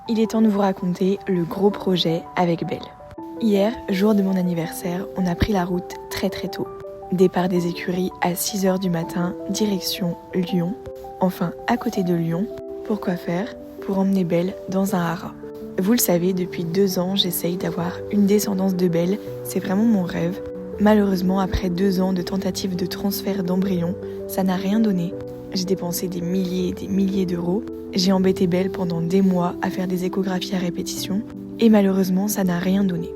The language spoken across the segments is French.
Il est temps de vous raconter le gros projet avec Belle. Hier, jour de mon anniversaire, on a pris la route très tôt. Départ des écuries à 6h du matin, direction Lyon. Enfin, à côté de Lyon. Pourquoi faire ? Pour emmener Belle dans un haras. Vous le savez, depuis 2 ans, j'essaye d'avoir une descendance de Belle. C'est vraiment mon rêve. Malheureusement, après 2 ans de tentatives de transfert d'embryon, ça n'a rien donné. J'ai dépensé des milliers et des milliers d'euros. J'ai embêté Belle pendant des mois à faire des échographies à répétition. Et malheureusement, ça n'a rien donné.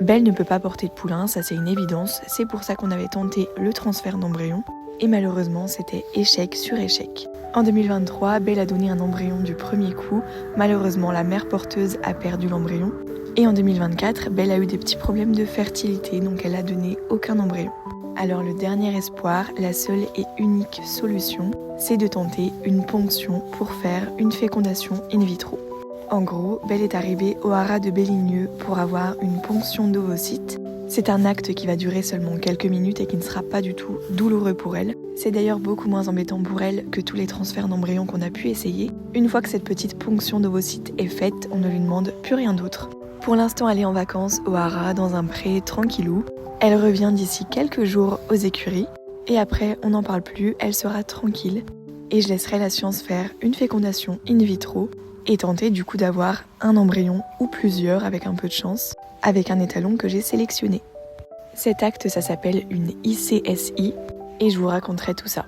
Belle ne peut pas porter de poulain, ça c'est une évidence. C'est pour ça qu'on avait tenté le transfert d'embryon. Et malheureusement, c'était échec sur échec. En 2023, Belle a donné un embryon du premier coup. Malheureusement, la mère porteuse a perdu l'embryon. Et en 2024, Belle a eu des petits problèmes de fertilité, donc elle a donné aucun embryon. Alors le dernier espoir, la seule et unique solution, c'est de tenter une ponction pour faire une fécondation in vitro. En gros, Belle est arrivée au haras de Belligneux pour avoir une ponction d'ovocytes. C'est un acte qui va durer seulement quelques minutes et qui ne sera pas du tout douloureux pour elle. C'est d'ailleurs beaucoup moins embêtant pour elle que tous les transferts d'embryons qu'on a pu essayer. Une fois que cette petite ponction d'ovocytes est faite, on ne lui demande plus rien d'autre. Pour l'instant, elle est en vacances au haras dans un pré tranquillou. Elle revient d'ici quelques jours aux écuries. Et après, on n'en parle plus, elle sera tranquille. Et je laisserai la science faire une fécondation in vitro et tenter du coup d'avoir un embryon ou plusieurs avec un peu de chance, avec un étalon que j'ai sélectionné. Cet acte, ça s'appelle une ICSI et je vous raconterai tout ça.